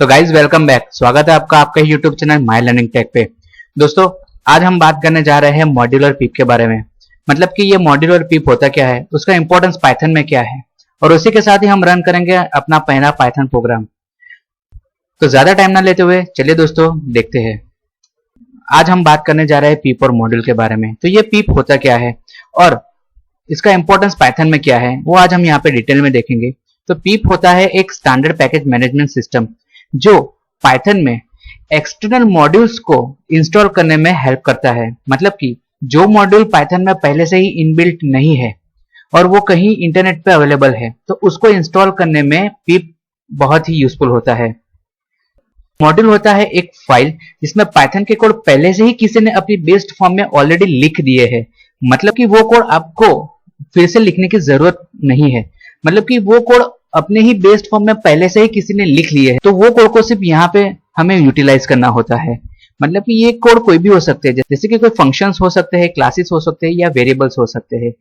तो guys welcome back. स्वागत है आपका आपके YouTube channel my learning tech पे। दोस्तों आज हम बात करने जा रहे हैं मॉड्यूलर पीप के बारे में। मतलब कि ये मॉड्यूलर पीप होता क्या है, उसका इंपॉर्टेंस पाइथन में क्या है, और उसी के साथ ही हम रन करेंगे अपना पहला पाइथन प्रोग्राम। तो ज्यादा टाइम ना लेते हुए चलिए दोस्तों देखते हैं। आज हम बात करने जा रहे हैं पीप और मॉड्यूल के बारे में। तो ये पीप होता क्या है और इसका इंपॉर्टेंस पाइथन में क्या है, वो आज हम यहाँ पे डिटेल में देखेंगे। तो पीप होता है एक स्टैंडर्ड पैकेज मैनेजमेंट सिस्टम जो पाइथन में एक्सटर्नल मॉड्यूल्स को इंस्टॉल करने में हेल्प करता है। मतलब कि जो मॉड्यूल पाइथन में पहले से ही इनबिल्ट नहीं है और वो कहीं इंटरनेट पे अवेलेबल है, तो उसको इंस्टॉल करने में पीप बहुत ही यूजफुल होता है। मॉड्यूल होता है एक फाइल जिसमें पाइथन के कोड पहले से ही किसी ने अपनी बेस्ड फॉर्म में ऑलरेडी लिख दिए हैं। मतलब कि वो कोड आपको फिर से लिखने की जरूरत नहीं है। मतलब कि वो कोड अपने ही बेस्ड फॉर्म में पहले से ही किसी ने लिख लिए है, तो वो कोड को सिर्फ यहाँ पे हमें यूटिलाइज करना होता है। मतलब कि ये कोड कोई भी हो सकते हैं, जैसे कि कोई फंक्शंस हो सकते हैं, क्लासेस हो सकते हैं या वेरिएबल्स हो सकते हैं।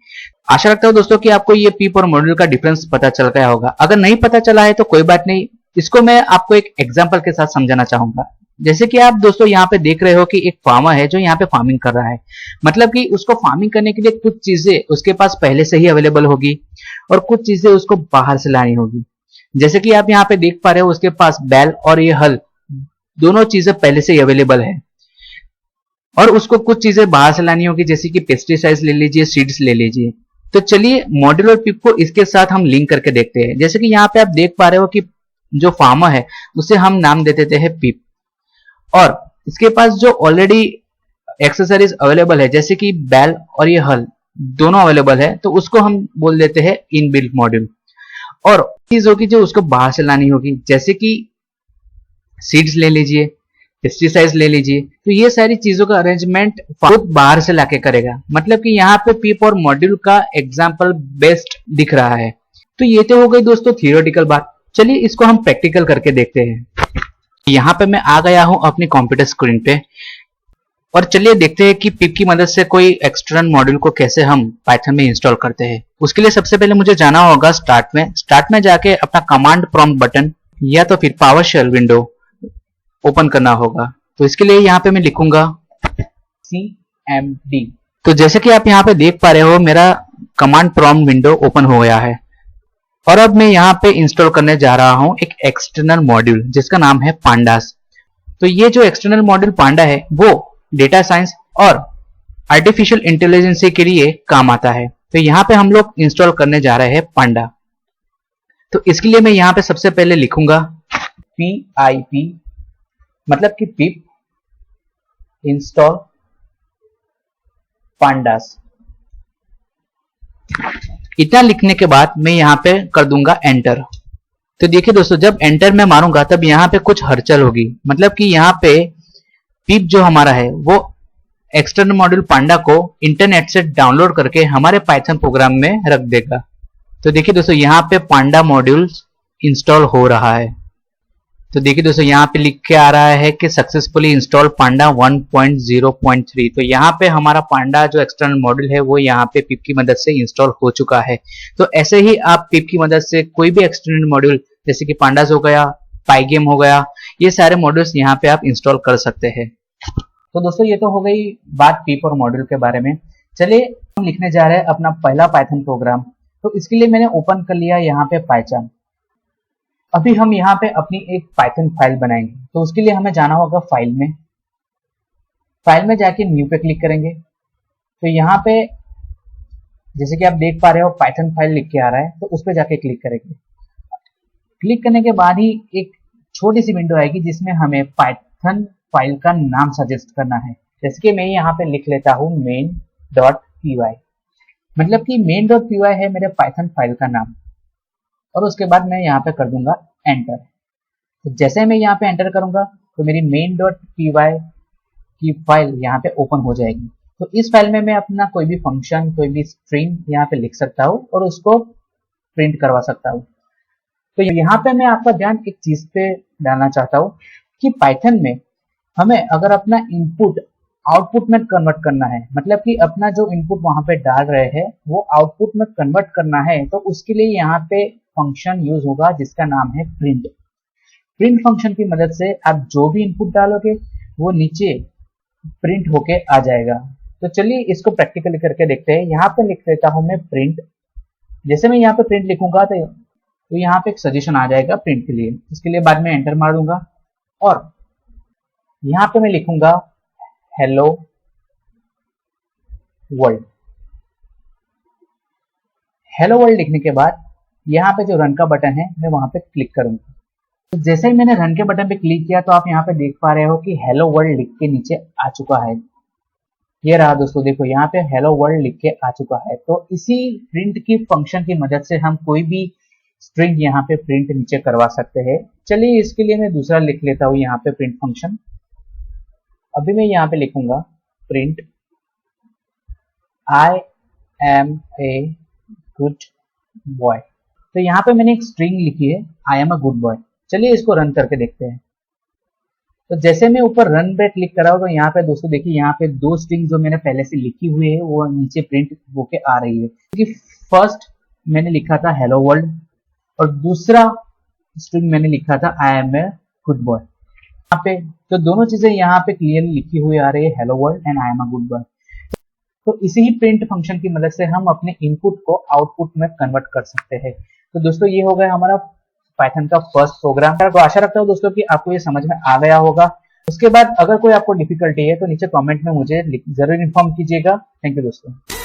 आशा रखता हूँ दोस्तों कि आपको ये पीप और मॉड्यूल का डिफरेंस पता चल गया होगा। अगर नहीं पता चला है तो कोई बात नहीं, इसको मैं आपको एक एग्जांपल के साथ समझाना चाहूंगा। जैसे कि आप दोस्तों यहाँ पे देख रहे हो कि एक फार्मर है जो यहाँ पे फार्मिंग कर रहा है। मतलब कि उसको फार्मिंग करने के लिए कुछ चीजें उसके पास पहले से ही अवेलेबल होगी और कुछ चीजें उसको बाहर से लानी होगी। जैसे कि आप यहाँ पे देख पा रहे हो उसके पास बैल और ये हल दोनों चीजें पहले से ही अवेलेबल है, और उसको कुछ चीजें बाहर से लानी होगी, जैसे कि पेस्टिसाइड्स ले लीजिए, सीड्स ले लीजिए। तो चलिए मॉड्यूलर पीप को इसके साथ हम लिंक करके देखते हैं। जैसे कि यहाँ पे आप देख पा रहे हो कि जो फार्मर है उसे हम नाम दे देते हैं पीप, और इसके पास जो ऑलरेडी एक्सेसरीज अवेलेबल है जैसे कि बैल और ये हल दोनों अवेलेबल है, तो उसको हम बोल देते हैं इनबिल्ट मॉड्यूल। और चीज होगी जो उसको बाहर से लानी होगी, जैसे कि सीड्स ले लीजिए, पेस्टिसाइड्स ले लीजिए। तो ये सारी चीजों का अरेंजमेंट खुद बाहर से लाके करेगा। मतलब कि यहाँ पे पीप और मॉड्यूल का एग्जाम्पल बेस्ट दिख रहा है। तो ये तो हो गई दोस्तों थियोरेटिकल बात। चलिए इसको हम प्रैक्टिकल करके देखते हैं। यहाँ पे मैं आ गया हूं अपनी कंप्यूटर स्क्रीन पे, और चलिए देखते हैं कि पीप की मदद से कोई एक्सटर्नल मॉड्यूल को कैसे हम पाइथन में इंस्टॉल करते हैं। उसके लिए सबसे पहले मुझे जाना होगा स्टार्ट में जाके अपना कमांड प्रॉम्प्ट बटन या तो फिर पावर शेल विंडो ओपन करना होगा। तो इसके लिए यहाँ पे मैं लिखूंगा cmd। तो जैसे कि आप यहाँ पे देख पा रहे हो मेरा कमांड प्रॉम्प्ट विंडो ओपन हो गया है, और अब मैं यहाँ पे इंस्टॉल करने जा रहा हूँ एक एक्सटर्नल मॉड्यूल जिसका नाम है पांडास। तो ये जो एक्सटर्नल मॉड्यूल पांडा है वो डेटा साइंस और आर्टिफिशियल इंटेलिजेंस के लिए काम आता है। तो यहाँ पे हम लोग इंस्टॉल करने जा रहे हैं पांडा। तो इसके लिए मैं यहाँ पे सबसे पहले लिखूंगा pip, मतलब कि पिप इंस्टॉल पांडास। इतना लिखने के बाद मैं यहाँ पे कर दूंगा एंटर। तो देखिए दोस्तों जब एंटर में मारूंगा तब यहाँ पे कुछ हलचल होगी। मतलब कि यहाँ पे पीप जो हमारा है वो एक्सटर्नल मॉड्यूल पांडा को इंटरनेट से डाउनलोड करके हमारे पाइथन प्रोग्राम में रख देगा। तो देखिए दोस्तों यहाँ पे पांडा मॉड्यूल इंस्टॉल हो रहा है। तो देखिए दोस्तों यहाँ पे लिख के आ रहा है कि सक्सेसफुली इंस्टॉल पांडा 1.0.3। तो यहाँ पे हमारा पांडा जो एक्सटर्नल मॉड्यूल है वो यहाँ पे पीप की मदद से इंस्टॉल हो चुका है। तो ऐसे ही आप पीप की मदद से कोई भी एक्सटर्नल मॉड्यूल जैसे कि पांडास हो गया, पाईगेम हो गया, ये सारे मॉड्यूल्स यहाँ पे आप इंस्टॉल कर सकते हैं। तो दोस्तों ये तो हो गई बात पीप और मॉड्यूल के बारे में। चलिए हम लिखने जा रहे हैं अपना पहला पाइथन प्रोग्राम। तो इसके लिए मैंने ओपन कर लिया यहाँ पे पाइथन। अभी हम यहाँ पे अपनी एक पाइथन फाइल बनाएंगे। तो उसके लिए हमें जाना होगा फाइल में जाके न्यू पे क्लिक करेंगे। तो यहाँ पे जैसे कि आप देख पा रहे हो पाइथन फाइल लिख के आ रहा है, तो उस पर जाके क्लिक करेंगे। क्लिक करने के बाद ही एक छोटी सी विंडो आएगी जिसमें हमें पाइथन फाइल का नाम सजेस्ट करना है। जैसे कि मैं यहाँ पे लिख लेता हूँ main.py। मतलब कि main.py है मेरे पाइथन फाइल का नाम, और उसके बाद मैं यहाँ पे कर दूंगा एंटर। तो जैसे मैं यहाँ पे एंटर करूंगा तो मेरी main.py की फाइल यहाँ पे ओपन हो जाएगी। तो इस फाइल में मैं अपना कोई भी फंक्शन, कोई भी स्ट्रिंग यहाँ पे लिख सकता हूँ और उसको प्रिंट करवा सकता हूँ। तो यहाँ पे मैं आपका ध्यान एक चीज पे डालना चाहता हूँ कि पाइथन में हमें अगर अपना इनपुट आउटपुट में कन्वर्ट करना है, मतलब कि अपना जो इनपुट वहां पे डाल रहे हैं वो आउटपुट में कन्वर्ट करना है, तो उसके लिए यहाँ पे फंक्शन यूज होगा जिसका नाम है प्रिंट। प्रिंट फंक्शन की मदद से आप जो भी इनपुट डालोगे वो नीचे प्रिंट होके आ जाएगा। तो चलिए इसको प्रैक्टिकली करके देखते हैं। यहाँ पे लिख देता हूं मैं प्रिंट। जैसे मैं यहाँ पे प्रिंट लिखूंगा तो यहाँ पे एक सजेशन आ जाएगा प्रिंट के लिए। इसके लिए बाद में एंटर मार दूंगा और यहाँ पे मैं लिखूंगा हेलो वर्ल्ड। हेलो वर्ल्ड लिखने के बाद यहाँ पे जो रन का बटन है मैं वहां पे क्लिक करूंगा। तो जैसे ही मैंने रन के बटन पे क्लिक किया तो आप यहाँ पे देख पा रहे हो कि हेलो वर्ल्ड लिख के नीचे आ चुका है। ये रहा दोस्तों, देखो यहाँ पे हेलो वर्ल्ड लिख के आ चुका है। तो इसी प्रिंट की फंक्शन की मदद से हम कोई भी स्ट्रिंग यहाँ पे प्रिंट नीचे करवा सकते हैं। चलिए इसके लिए मैं दूसरा लिख लेता हूँ यहाँ पे प्रिंट फंक्शन। अभी मैं यहाँ पे लिखूंगा print I am a good boy. तो यहाँ पे मैंने एक स्ट्रिंग लिखी है I am a good boy. चलिए इसको रन करके देखते हैं। तो जैसे मैं ऊपर रन पे क्लिक करा तो यहाँ पे दोस्तों देखिए यहाँ पे दो स्ट्रिंग जो मैंने पहले से लिखी हुई है वो नीचे प्रिंट होके आ रही है। क्योंकि फर्स्ट मैंने लिखा था हेलो वर्ल्ड और दूसरा स्ट्रिंग मैंने लिखा था I am a good boy. यहाँ पे तो दोनों चीजें यहाँ पे क्लियरली लिखी हुई आ रही है, hello world and I am a good boy. तो इसी ही प्रिंट फंक्शन की मदद से हम अपने इनपुट को आउटपुट में कन्वर्ट कर सकते हैं। तो दोस्तों ये हो गया हमारा पाइथन का फर्स्ट प्रोग्राम। तो आशा रखता हूँ दोस्तों कि आपको ये समझ में आ गया होगा। उसके बाद अगर कोई आपको डिफिकल्टी है तो नीचे कमेंट में मुझे जरूर इन्फॉर्म कीजिएगा। थैंक यू दोस्तों।